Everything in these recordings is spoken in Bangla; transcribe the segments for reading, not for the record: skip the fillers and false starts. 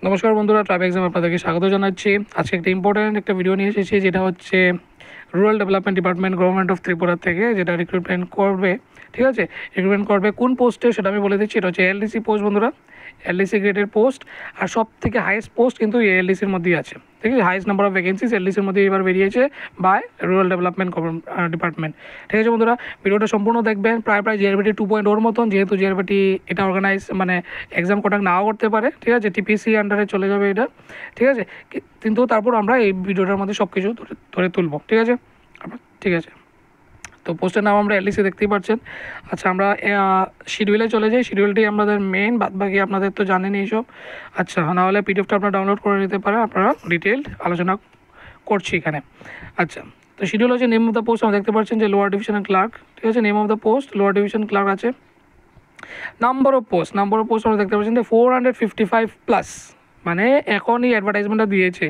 নমস্কার বন্ধুরা, ট্রাইব এক্সাম আপনাদেরকে স্বাগত জানাচ্ছি। আজকে একটা ইম্পর্ট্যান্ট একটা ভিডিও নিয়ে এসেছি, যেটা হচ্ছে rural development department government of Tripura থেকে যেটা রিক্রুটমেন্ট করবে। ঠিক আছে, রিক্রুটমেন্ট করবে কোন পোস্টে সেটা আমি বলে দিচ্ছি। এটা হচ্ছে এলডিসি পোস্ট বন্ধুরা, এলডিসি গ্রেডের পোস্ট। আর সব থেকে হাইয়েস্ট পোস্ট কিন্তু এই এলডিসির মধ্যেই আছে। ঠিক আছে, হাইয়েস্ট নাম্বার অফ ভ্যাকেন্সিস এলডিসির মধ্যে এবার বেরিয়েছে বাই রুরাল ডেভেলপমেন্ট ডিপার্টমেন্ট। ঠিক আছে বন্ধুরা, ভিডিওটা সম্পূর্ণ দেখবেন। প্রায় জিআরবিটি 2.0 মতন, যেহেতু জিআরবিটি এটা অর্গানাইজ মানে এক্সাম কন্ডাক্ট নাও করতে পারে। ঠিক আছে, টিপিসি আন্ডারে চলে যাবে এটা। ঠিক আছে, কিন্তু তারপর আমরা এই ভিডিওটার মধ্যে সব কিছু ধরে তুলব। ঠিক আছে, ঠিক আছে। তো পোস্টের নাম আমরা এলডিসি দেখতেই পাচ্ছেন। আচ্ছা, আমরা শিডিউলে চলে যাই। শিডিউলটি আমাদের মেন, বাদবাকি আপনাদের তো জানেনই এইসব। আচ্ছা, নাহলে পিডিএফটা আপনারা ডাউনলোড করে নিতে পারেন। আপনারা ডিটেলড আলোচনা করছি এখানে। আচ্ছা, তো শিডিউল হচ্ছে নেম অফ দ্য পোস্ট আমরা দেখতে পাচ্ছেন যে লোয়ার ডিভিশনের ক্লার্ক। ঠিক আছে, name of the post lower division clerk আছে। নাম্বার অফ পোস্ট আমরা দেখতে পাচ্ছেন যে 455+। মানে এখনই অ্যাডভার্টাইজমেন্টটা দিয়েছে,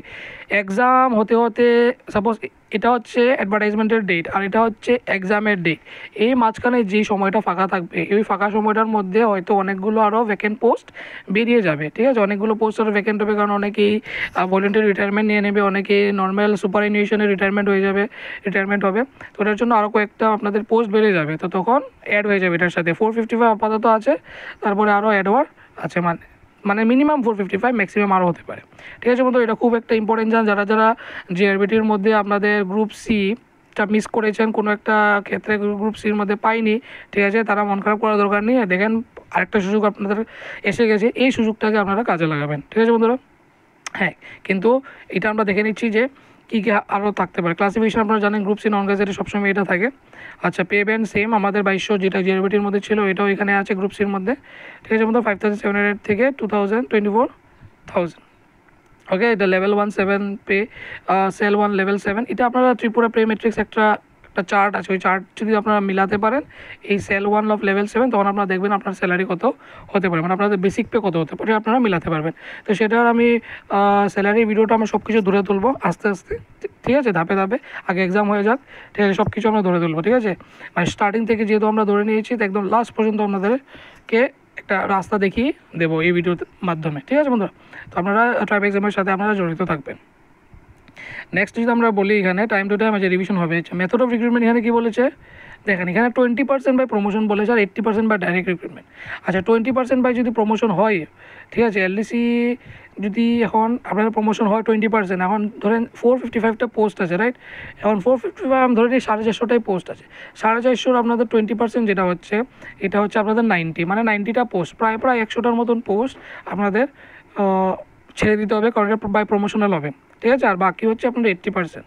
এক্সাম হতে হতে সাপোজ এটা হচ্ছে অ্যাডভার্টাইজমেন্টের ডেট আর এটা হচ্ছে এক্সামের ডেট, এই মাঝখানে যেই সময়টা ফাঁকা থাকবে এই ফাঁকা সময়টার মধ্যে হয়তো অনেকগুলো আরও ভ্যাকেন্ট পোস্ট বেরিয়ে যাবে। ঠিক আছে, অনেকগুলো পোস্ট আরও ভ্যাকেন্ট হবে, কারণ অনেকেই ভলেন্টিয়ারি রিটায়ারমেন্ট নিয়ে নেবে, অনেকে নর্মাল সুপারঅ্যানুয়েশনে রিটায়ারমেন্ট হবে। তো এটার জন্য আরও কয়েকটা আপনাদের পোস্ট বেড়ে যাবে, তো তখন অ্যাড হয়ে যাবে এটার সাথে। 455 আপাতত আছে, তারপরে আরও অ্যাড হওয়ার আছে, মানে মিনিমাম 455, ম্যাক্সিমাম আরও হতে পারে। ঠিক আছে বন্ধু, এটা খুব একটা ইম্পর্টেন্ট জান, যারা জিআরবিটির মধ্যে আপনাদের গ্রুপ সিটা মিস করেছেন, কোনো একটা ক্ষেত্রে গ্রুপ সির মধ্যে পাইনি। ঠিক আছে, তারা মন খারাপ করার দরকার নেই। দেখেন, আরেকটা সুযোগ আপনাদের এসে গেছে, এই সুযোগটাকে আপনারা কাজে লাগাবেন। ঠিক আছে বন্ধুরা, হ্যাঁ, কিন্তু এটা আমরা দেখে নিচ্ছি যে কী কী আরও থাকতে পারে। ক্লাসিফিকেশন আপনারা জানেন, গ্রুপ সি নন গ্যাজেটে সবসময় এটা থাকে। আচ্ছা, পে ব্যান্ড সেম আমাদের 2200, যেটা জিআরবিটির মধ্যে ছিল এটাও এখানে আছে গ্রুপ সির মধ্যে। ঠিক আছে বন্ধু, 5700 থেকে 2024,000। ওকে, এটা লেভেল 1 7 পে, সেল 1 লেভেল 7। এটা আপনারা ত্রিপুরা পে ম্যাট্রিক্স একটা চার্ট আছে, ওই চার্ট যদি আপনারা মিলাতে পারেন এই সেল 1 অফ লেভেল 7, তখন আপনারা দেখবেন আপনার স্যালারি কত হতে পারে, মানে আপনাদের বেসিক পে কত হতে পারে, আপনারা মিলাতে পারবেন। তো সেটার আমি স্যালারি ভিডিওটা আমরা সব কিছু ধরে তুলবো আস্তে আস্তে। ঠিক আছে, ধাপে ধাপে, আগে এক্সাম হয়ে যাক। ঠিক আছে, সব কিছু আমরা ধরে তুলবো। ঠিক আছে, মানে স্টার্টিং থেকে যেহেতু আমরা ধরে নিয়েছি, তো একদম লাস্ট পর্যন্ত আপনাদেরকে একটা রাস্তা দেখিয়ে দেবো এই ভিডিওর মাধ্যমে। ঠিক আছে বন্ধুরা, তো আপনারা ট্রাইব এক্সামের সাথে আপনারা জড়িত থাকবেন। নেক্সট যদি আমরা বলি, এখানে টাইম টু টাইম যে রিভিশন হবে। মেথড অফ রিক্রুটমেন্ট এখানে কী বলেছে দেখেন, এখানে 20% বাই প্রমোশন বলেছে আর 80% বাই ডাইরেক্ট রিক্রুটমেন্ট। আচ্ছা, 20% বাই যদি প্রমোশন হয়, ঠিক আছে, এলডিসি যদি এখন আপনাদের প্রমোশন হয় 20%, এখন ধরেন 455টা পোস্ট আছে, রাইট? এখন 455 আমি ধরে নিই 450টাই পোস্ট আছে। 450 আপনাদের 20% যেটা হচ্ছে, এটা হচ্ছে আপনাদের 90, মানে 90টা পোস্ট, প্রায় 100টার মতন পোস্ট আপনাদের ছেড়ে দিতে হবে, কারণ এটা বাই প্রমোশনাল হবে। ঠিক আছে, আর বাকি হচ্ছে আপনার 80%।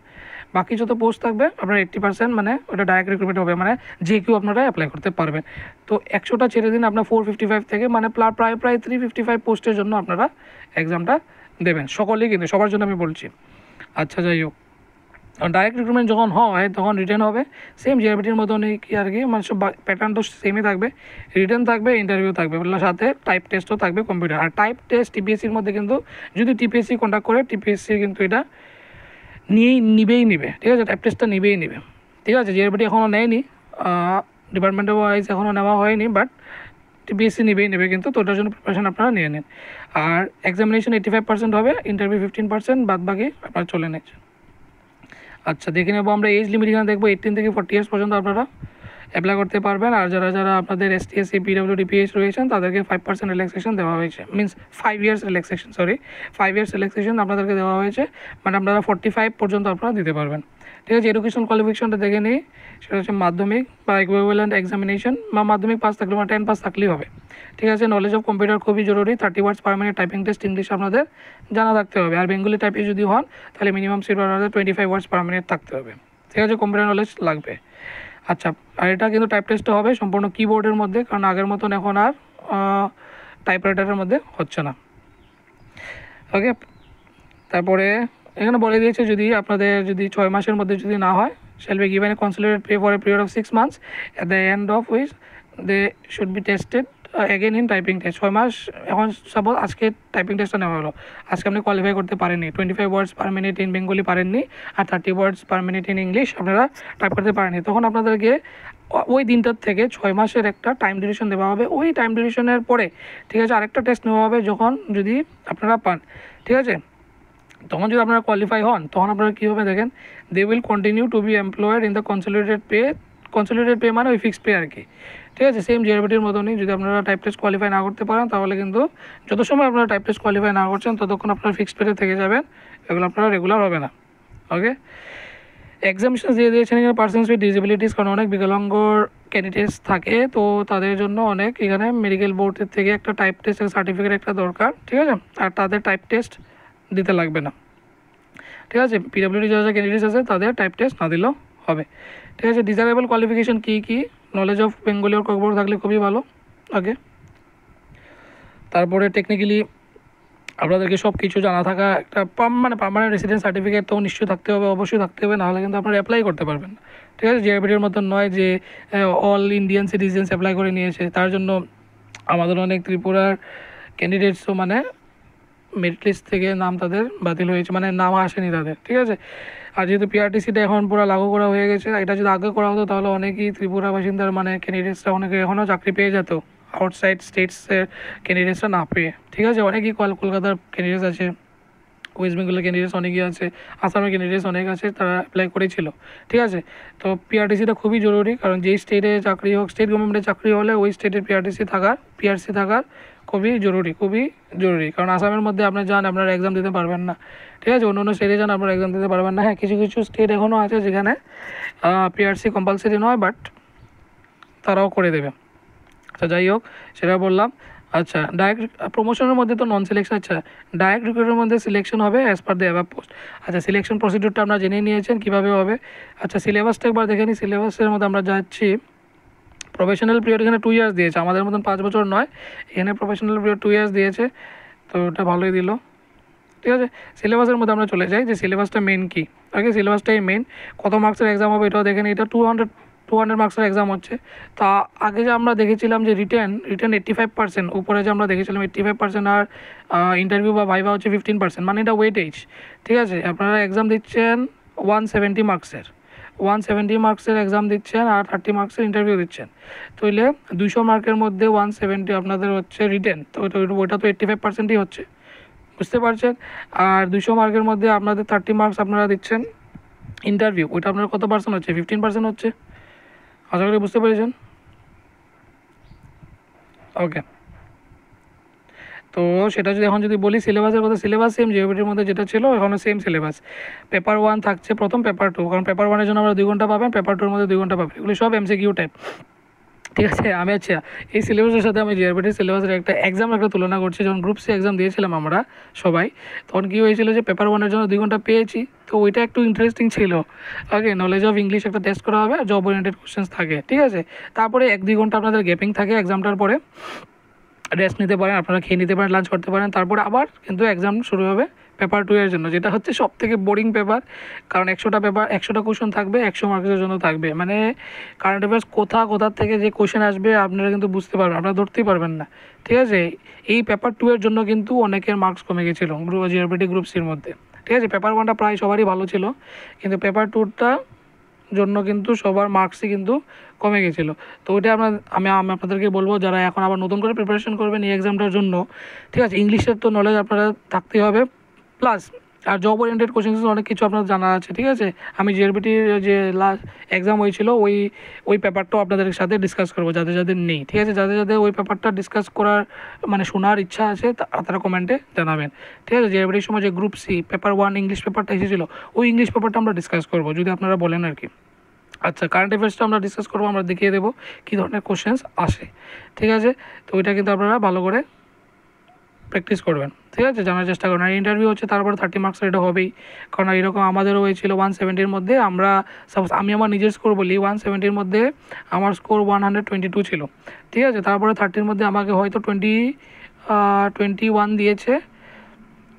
বাকি যত পোস্ট থাকবে আপনার 80% মানে ওটা ডাইরেক্ট রিক্রুটমেন্ট হবে, মানে যে কেউ আপনারা অ্যাপ্লাই করতে পারবেন। তো 100টা ছেড়ে দিন আপনার 455 থেকে, মানে প্রায় 355 পোস্টের জন্য আপনারা এক্সামটা দেবেন, সকলেই, কিন্তু সবার জন্য আমি বলছি। আচ্ছা, যাই হোক, ডাইরেক্ট রিক্রুটমেন্ট যখন হয় তখন রিটেন হবে, সেম জিআরবিটির মতনই কি আর কি, মানে সব প্যাটার্ন তো সেমই থাকবে। রিটেন থাকবে, ইন্টারভিউ থাকবে, সাথে টাইপ টেস্টও থাকবে কম্পিউটার। আর টাইপ টেস্ট টিপিএসসির মধ্যে কিন্তু যদি টিপিএসসি কন্ডাক্ট করে, টিপিএসসি কিন্তু এটা নিবেই নিবে। ঠিক আছে, টাইপ টেস্টটা নিবেই নিবে। ঠিক আছে, জিআরবিটি এখনও নেয়নি, ডিপার্টমেন্টের ওয়াইজ এখনও নেওয়া হয়নি, বাট টিপিএসসি নিবেই নেবে কিন্তু। তো ওটার জন্য প্রিপারেশন আপনারা নিয়ে নিন। আর এক্সামিনেশন 85% হবে, ইন্টারভিউ 15%, বাদ বাকি আপনারা চলে নিচ্ছেন। আচ্ছা, দেখে নেবো আমরা এজ লিমিট, এখানে দেখবো 18 থেকে 40 ইয়ার্স পর্যন্ত আপনারা অ্যাপ্লাই করতে পারবেন। আর যারা আপনাদের এসটি এসসি পিডব্লিউডি পিএইচ রয়েছেন তাদেরকে 5% রিল্যাক্সেশন দেওয়া হয়েছে, means 5 years relaxation, 5 years relaxation আপনাদেরকে দেওয়া হয়েছে, মানে আপনারা 45 পর্যন্ত আপনারা দিতে পারবেন। ঠিক আছে, এডুকেশন কোয়ালিফিকেশনটা দেখে নিই, সেটা হচ্ছে মাধ্যমিক বা ইকুইভ্যালেন্ট এক্সামিনেশন, বা মাধ্যমিক পাস থাকলে বা 10 পাস থাকলেই হবে। ঠিক আছে, নলেজ অফ কম্পিউটার খুবই জরুরি, 30 words per minute typing test English আপনাদের জানা থাকতে হবে। আর বেঙ্গলি টাইপে যদি হন তাহলে মিনিমাম স্পিড আপনাদের 25 ওয়ার্ডস পার মিনিট থাকতে হবে। ঠিক আছে, কম্পিউটার নলেজ লাগবে। আচ্ছা, আর এটা কিন্তু টাইপ টেস্টটা হবে সম্পূর্ণ কিবোর্ডের মধ্যে, কারণ আগের মতন এখন আর টাইপরাইটারের মধ্যে হচ্ছে না। ওকে, তারপরে এখানে বলে দিয়েছে যদি আপনাদের 6 মাসের মধ্যে যদি না হয়, shall be given a consolidated pay for a period of 6 months, at the end of which they should be tested again in typing test। 6 মাস, এখন সাপোজ আজকে টাইপিং টেস্টটা নেওয়া হলো, আজকে আপনি কোয়ালিফাই করতে পারেননি, 25 ওয়ার্ডস পার মিনিট ইন বেঙ্গলি পারেননি, আর 30 words per minute in English আপনারা টাইপ করতে পারেননি, তখন আপনাদেরকে ওই দিনটার থেকে 6 মাসের একটা টাইম ডিউরেশন দেওয়া হবে। ওই টাইম ডিউরেশনের পরে ঠিক আছে আরেকটা টেস্ট নেওয়া হবে, যখন যদি আপনারা পান, ঠিক আছে, তখন যদি আপনারা কোয়ালিফাই হন তখন আপনারা কী হবে দেখেন, they will continue to be employed in the consolidated pay মানে ওই ফিক্সড পে আর কি, ঠিক আছে, সেম জিআরবিটির মতনই। যদি আপনারা টাইপ টেস্ট কোয়ালিফাই না করতে পারেন তাহলে কিন্তু যত সময় আপনারা টাইপ টেস্ট কোয়ালিফাই না করছেন ততক্ষণ আপনারা ফিক্সড পেতে থেকে যাবেন, এগুলো আপনারা রেগুলার হবে না। ওকে, এক্সামিনেশন দিয়ে দিয়েছেন এখানে পার্সনস উইথ ডিসেবিলিটিস, কারণ অনেক বিকলাঙ্গর ক্যান্ডিডেটস থাকে, তো তাদের জন্য অনেক এখানে মেডিকেল বোর্ডের থেকে একটা টাইপ টেস্ট সার্টিফিকেট একটা দরকার, ঠিক আছে, আর তাদের টাইপ টেস্ট দিতে লাগবে না, ঠিক আছে। পিডব্লিউডি যারা ক্যান্ডিডেটস আছে তাদের টাইপ টেস্ট না দিলেও হবে, ঠিক আছে। ডিজারেবল কোয়ালিফিকেশন কী কী, নলেজ অফ বেঙ্গলি ওর খবর থাকলে খুবই ভালো। ওকে, তারপরে টেকনিক্যালি আপনাদেরকে সব কিছু জানা থাকা একটা পার্মানেন্ট রেসিডেন্ট সার্টিফিকেট তো নিশ্চয়ই থাকতে হবে, অবশ্যই থাকতে হবে, নাহলে কিন্তু আপনারা অ্যাপ্লাই করতে পারবেন না, ঠিক আছে। জিআরবিটির মতন নয় যে অল ইন্ডিয়ান সিটিজেন্স অ্যাপ্লাই করে নিয়েছে, তার জন্য আমাদের অনেক ত্রিপুরার ক্যান্ডিডেটসও মানে মেরিট লিস্ট থেকে নাম তাদের বাতিল হয়েছে, মানে নাম আসেনি তাদের, ঠিক আছে। আর যেহেতু পিআরটিসিটা এখন পুরো লাগু করা হয়ে গেছে, এটা যদি আগে করা হতো তাহলে অনেকেই ত্রিপুরা বাসিন্দার মানে ক্যান্ডিডেটসরা অনেকে এখনও চাকরি পেয়ে যেত, আউটসাইড স্টেটসের ক্যান্ডিডেটসরা না পেয়ে, ঠিক আছে। অনেকেই কলকাতার ক্যান্ডিডেটস আছে, ওয়েস্ট বেঙ্গলের ক্যান্ডিডেটস অনেকেই আছে, আসামের ক্যান্ডিডেটস অনেক আছে, তারা অ্যাপ্লাই করেছিল, ঠিক আছে। তো পিআরটিসিটা খুবই জরুরি, কারণ যেই স্টেটে চাকরি হোক, স্টেট গভর্নমেন্টের চাকরি হলে ওই স্টেটের পিআরসি থাকার খুবই জরুরি, কারণ আসামের মধ্যে আপনি যান আপনারা এক্সাম দিতে পারবেন না, ঠিক আছে, অন্য স্টেটে যান আপনারা এক্সাম দিতে পারবেন না। হ্যাঁ, কিছু স্টেট এখনও আছে যেখানে পিআরসি কম্পালসারি নয়, বাট তারাও করে দেবে। তো যাই হোক, সেটা বললাম। আচ্ছা, ডাইরেক্ট প্রমোশনের মধ্যে তো নন সিলেকশন, আচ্ছা ডাইরেক্ট রিক্রুটের মধ্যে সিলেকশন হবে as per the above post. আচ্ছা, সিলেকশন প্রসিডিউরটা আপনারা জেনে নিয়েছেন কীভাবে হবে। আচ্ছা, সিলেবাসটা একবার দেখে নিই। সিলেবাসের মধ্যে আমরা যাচ্ছি, প্রফেশনাল পিরিয়ড এখানে 2 ইয়ার্স দিয়েছে, আমাদের মতন 5 বছর নয়, এখানে প্রফেশনাল পিরিয়ড 2 ইয়ার্স দিয়েছে, তো ওটা ভালোই দিল, ঠিক আছে। সিলেবাসের মধ্যে আমরা চলে যাই যে সিলেবাসটা মেন কী। ওকে, সিলেবাসটাই মেন। কত মার্কসের এক্সাম হবে এটাও দেখেন, এটা 200 মার্কসের এক্সাম হচ্ছে। তা আগে যে আমরা দেখেছিলাম যে রিটেন 85%, উপরে যে আমরা দেখেছিলাম 85%, আর ইন্টারভিউ বা ভাইভা হচ্ছে 15%, মানে এটা ওয়েটেজ, ঠিক আছে। আপনারা এক্সাম দিচ্ছেন 170 মার্কসের এক্সাম দিচ্ছেন, আর 30 মার্কসের ইন্টারভিউ দিচ্ছেন, তাহলে 200 মার্কের মধ্যে 170 আপনাদের হচ্ছে রিটেন, তো ওইটা তো 85%ই হচ্ছে, বুঝতে পারছেন। আর 200 মার্কের মধ্যে আপনাদের 30 মার্কস আপনারা দিচ্ছেন ইন্টারভিউ, ওইটা আপনার কত পার্সেন্ট হচ্ছে, 15% হচ্ছে, আশা করি বুঝতে পেরেছেন। ওকে, তো সেটা যদি এখন যদি বলি সিলেবাসের কথা, সিলেবাস সেম জিওগ্রাফির মধ্যে যেটা ছিল এখনও সেম সিলেবাস। পেপার 1 থাকছে প্রথম, পেপার 2, কারণ পেপার 1-এর জন্য আমরা 2 ঘন্টা পাবেন, পেপার 2-এর মধ্যে 2 ঘন্টা পাবেন, এগুলি সব এমসিকিউ টাইপ, ঠিক আছে। আমি আচ্ছা এই সিলেবাসের সাথে আমি জিআরবিটির সিলেবাসের একটা তুলনা করছি। যখন গ্রুপ সি এক্সাম দিয়েছিলাম আমরা সবাই, তখন কী হয়েছিল যে পেপার 1-এর জন্য 2 ঘন্টা পেয়েছি, তো ওইটা একটু ইন্টারেস্টিং ছিল। ওকে, নলেজ অফ ইংলিশ একটা টেস্ট করা হবে, জব ওরিয়েন্টেড কোশ্চেন্স থাকে, ঠিক আছে। তারপরে 1-2 ঘন্টা আপনাদের গ্যাপিং থাকে, এক্সামটার পরে রেস্ট নিতে পারেন, আপনারা খেয়ে নিতে পারেন, লাঞ্চ করতে পারেন, তারপরে আবার কিন্তু এক্সাম শুরু হবে পেপার 2-এর জন্য, যেটা হচ্ছে সব থেকে বোরিং পেপার, কারণ 100টা কোশ্চেন থাকবে, 100 মার্কসের জন্য থাকবে, মানে কারেন্ট অ্যাফেয়ার্স কোথা থেকে যে কোশ্চেন আসবে আপনারা কিন্তু বুঝতে পারবেন, আপনারা ধরতেই পারবেন না, ঠিক আছে। এই পেপার 2-এর জন্য কিন্তু অনেকের মার্কস কমে গেছিলো জিআরবিটি গ্রুপ সির মধ্যে, ঠিক আছে। পেপার 1টা প্রায় সবারই ভালো ছিল, কিন্তু পেপার 2টা জন্য কিন্তু সবার মার্কসই কিন্তু কমে গেছিলো। তো ওইটা আমি আপনাদেরকে বলবো, যারা এখন আবার নতুন করে প্রিপারেশন করবেন এই এক্সামটার জন্য, ঠিক আছে, ইংলিশের তো নলেজ আপনারা থাকতেই হবে, প্লাস আর জব ওরিয়েন্টেড কোশ্চেন্স অনেক কিছু আপনার জানা আছে, ঠিক আছে। আমি জিআরবিটির যে লাস্ট এক্সাম হয়েছিল ওই পেপারটাও আপনাদের সাথে ডিসকাস করবো, যাদের নেই, ঠিক আছে। যাদের ওই পেপারটা ডিসকাস করার মানে শোনার ইচ্ছা আছে তারা কমেন্টে জানাবেন, ঠিক আছে। জিআরবিটির সময় যে গ্রুপ সি পেপার 1 ইংলিশ পেপারটা এসেছিলো, ওই ইংলিশ পেপারটা আমরা ডিসকাস করবো যদি আপনারা বলেন আর কি। আচ্ছা, কারেন্ট অ্যাফেয়ার্সটা আমরা ডিসকাস করবো, আমরা দেখিয়ে দেবো কী ধরনের কোশ্চেন্স আসে, ঠিক আছে। তো ওইটা কিন্তু আপনারা ভালো করে প্র্যাকটিস করবেন, ঠিক আছে, জানার চেষ্টা করবেন। আর ইন্টারভিউ হচ্ছে তারপর 30 মার্কসের, এটা হবেই, কারণ এরকম আমাদেরও হয়েছিল 170-র মধ্যে, আমরা সাপোজ আমি আমার নিজের স্কোর বলি, 170-র মধ্যে আমার স্কোর 122 ছিল, ঠিক আছে। তারপরে 30-র মধ্যে আমাকে হয়তো 21 দিয়েছে,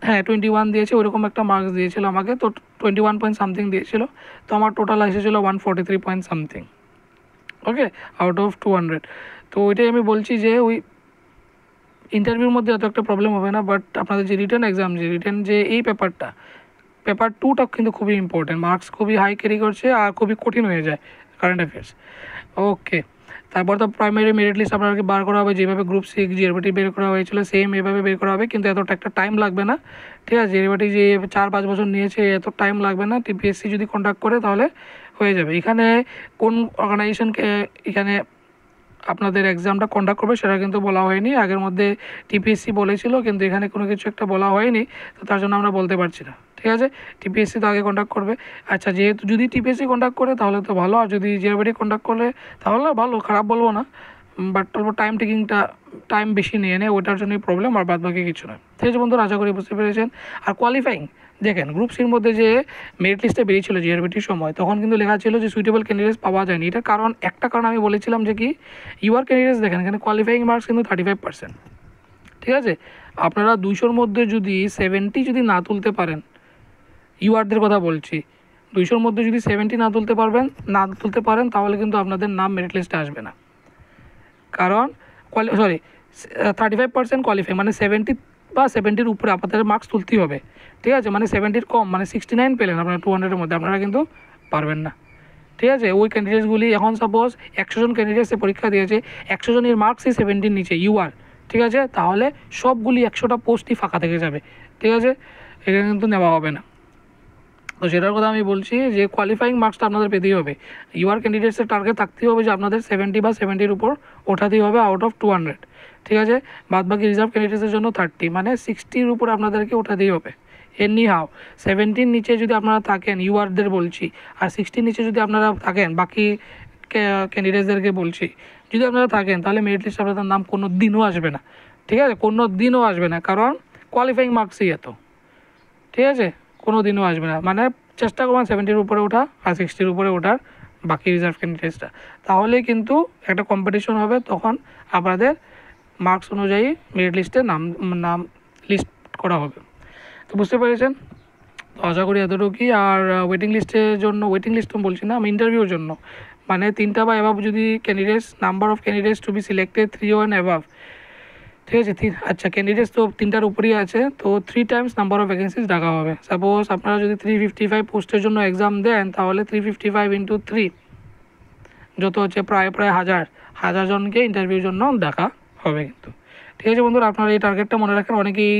হ্যাঁ 21 দিয়েছে, ওইরকম একটা মার্কস দিয়েছিল আমাকে, তো 21 পয়েন্ট সামথিং দিয়েছিল, তো আমার টোটাল এসেছিলো 143 point something, okay, out of 200। তো ওইটাই আমি বলছি যে ওই ইন্টারভিউর মধ্যে এত একটা প্রবলেম হবে না, বাট আপনাদের যে রিটেন যে এই পেপার 2টা কিন্তু খুবই ইম্পর্টেন্ট, মার্কস খুবই হাই ক্যারি করছে আর খুবই কঠিন হয়ে যায় কারেন্ট অ্যাফেয়ার্স, ওকে, তারপর তো প্রাইমারি মেরিট লিস্ট আপনাকে বার করা হবে, যেভাবে গ্রুপ সি জিআরবিটি বের করা হয়েছিল সেম এভাবে বের করা হবে, কিন্তু এতটা একটা টাইম লাগবে না। ঠিক আছে, জিআরবিটি যে 4-5 বছর নিয়েছে এত টাইম লাগবে না। টিপিএসসি যদি কন্ডাক্ট করে তাহলে হয়ে যাবে। এখানে কোন অর্গানাইজেশনকে এখানে আপনাদের এক্সামটা কন্ডাক্ট করবে সেটা কিন্তু বলা হয়নি। আগের মধ্যে টিপিএসসি বলেছিল, কিন্তু এখানে কোনো কিছু একটা বলা হয়নি, তো তার জন্য আমরা বলতে পারছি না। ঠিক আছে, টিপিএসসি তো আগে কন্ডাক্ট করবে। আচ্ছা, যেহেতু যদি টিপিএসসি কন্ডাক্ট করে তাহলে তো ভালো, আর যদি জিআরবিটি কন্ডাক্ট করলে তাহলে ভালো, খারাপ বলবো না, বাট টাইম টেকিংটা টাইম বেশি নিয়ে নেয়, ওইটার জন্যই প্রবলেম, আর বাদ বাকি কিছু নয়। ঠিক আছে বন্ধুরা, আশা করি বুঝতে পেরেছেন। আর কোয়ালিফাইং দেখেন, গ্রুপ সির মধ্যে যে মেরিট লিস্টে বেরিয়েছিল জিআরবিটির সময়, তখন কিন্তু লেখা ছিল যে সুইটেবল ক্যান্ডিডেটস পাওয়া যায়নি। এটার কারণ একটা কারণ আমি বলেছিলাম যে কি, ইউআর ক্যান্ডিডেটস দেখেন এখানে কোয়ালিফাইং মার্কস কিন্তু 35%। ঠিক আছে, আপনারা 200-র মধ্যে যদি 70 যদি না তুলতে পারেন, ইউআরদের কথা বলছি, 200-র মধ্যে যদি 70 না তুলতে পারেন তাহলে কিন্তু আপনাদের নাম মেরিট লিস্টে আসবে না। কারণ 35% কোয়ালিফাই মানে 70 বা 70-র উপরে আপনাদের মার্কস তুলতেই হবে। ঠিক আছে, মানে 70-র কম মানে 69 পেলেন আপনারা 200-এর মধ্যে, আপনারা কিন্তু পারবেন না। ঠিক আছে, ওই ক্যান্ডিডেটসগুলি এখন সাপোজ 100 জন ক্যান্ডিডেটসে পরীক্ষা দিয়েছে, 100 জনের মার্কসই 70-র নিচে ইউআর। ঠিক আছে, তাহলে সবগুলি 100টা পোস্টই ফাঁকা থেকে যাবে। ঠিক আছে, এখানে কিন্তু নেওয়া হবে না। তো সেটার কথা আমি বলছি যে কোয়ালিফাইং মার্কসটা আপনাদের পেতেই হবে। ইউআর ক্যান্ডিডেটসের টার্গেট থাকতেই হবে যে আপনাদের 70 বা 70-র উপর ওঠাতেই হবে আউট অফ 200। ঠিক আছে, বাদ বাকি রিজার্ভ ক্যান্ডিডেটসের জন্য 30 মানে 60-র উপর আপনাদেরকে ওঠাতেই হবে। এমনি হাও 70-র নিচে যদি আপনারা থাকেন, ইউআরদের বলছি, আর 60-র নিচে যদি আপনারা থাকেন, বাকি ক্যান্ডিডেটসদেরকে বলছি, যদি আপনারা থাকেন তাহলে মেরিট লিস্টে আপনাদের নাম কোনো দিনও আসবে না। ঠিক আছে, কোনো দিনও আসবে না, কারণ কোয়ালিফাইং মার্কসই এত। ঠিক আছে, কোনো দিনও আসবে না। মানে চেষ্টা করবেন 70-র উপরে ওঠা আর 60-র উপরে ওঠার বাকি রিজার্ভ ক্যান্ডিডেটসটা, তাহলেই কিন্তু একটা কম্পিটিশন হবে, তখন আপনাদের মার্কস অনুযায়ী মেরিট লিস্টে নাম লিস্ট করা হবে। তো বুঝতে পেরেছেন, তো আশা করি এতটুকুই। আর ওয়েটিং লিস্ট তো বলছি না, আমি ইন্টারভিউর জন্য মানে 3টা বা অ্যাভাব যদি candidates, number of candidates to be selected 3 and above. ঠিক আছে, আচ্ছা ক্যান্ডিডেটস তো 3টার উপরেই আছে, তো 3 টাইমস নাম্বার অফ ভ্যাকেন্সিস ডাকা হবে। সাপোজ আপনারা যদি 355 পোস্টের জন্য এক্সাম দেন, তাহলে 355 ইন্টু 3 যত হচ্ছে প্রায় হাজার জনকে ইন্টারভিউর জন্য ডাকা হবে কিন্তু। ঠিক আছে বন্ধুরা, আপনারা এই টার্গেটটা মনে রাখেন। অনেকেই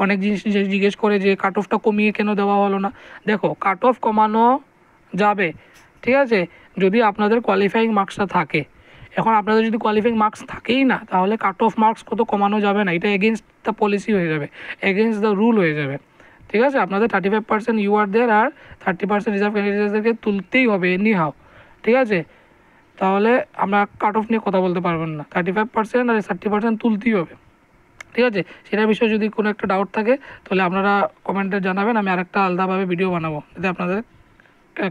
অনেক জিনিস জিজ্ঞেস করে যে কাট অফটা কমিয়ে কেন দেওয়া হলো না। দেখো, কাট অফ কমানো যাবে, ঠিক আছে, যদি আপনাদের কোয়ালিফাইং মার্কসটা থাকে। এখন আপনাদের যদি কোয়ালিফাইং মার্কস থাকেই না, তাহলে কাট অফ মার্কস কত কমানো যাবে না, এটা এগেনস্ট দ্য পলিসি হয়ে যাবে, এগেনস্ট দ্য রুল হয়ে যাবে। ঠিক আছে, আপনাদের 35% ইউআরদের আর 30% রিজার্ভ ক্যান্ডিডেটসদেরকে তুলতেই হবে এনি হাও। ঠিক আছে, তাহলে আমরা কাট অফ নিয়ে কথা বলতে পারবেন না, 35% আর 30% তুলতেই হবে। ঠিক আছে, সেটার বিষয়ে যদি কোনো একটা ডাউট থাকে তাহলে আপনারা কমেন্টে জানাবেন, আমি আরেকটা আলাদাভাবে ভিডিও বানাবো যাতে আপনাদের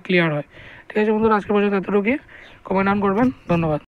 ক্লিয়ার হয়। ঠিক আছে বন্ধুরা, আজকের পর্যন্ত এতটুকুই। কমেন্ট অন করবেন, ধন্যবাদ।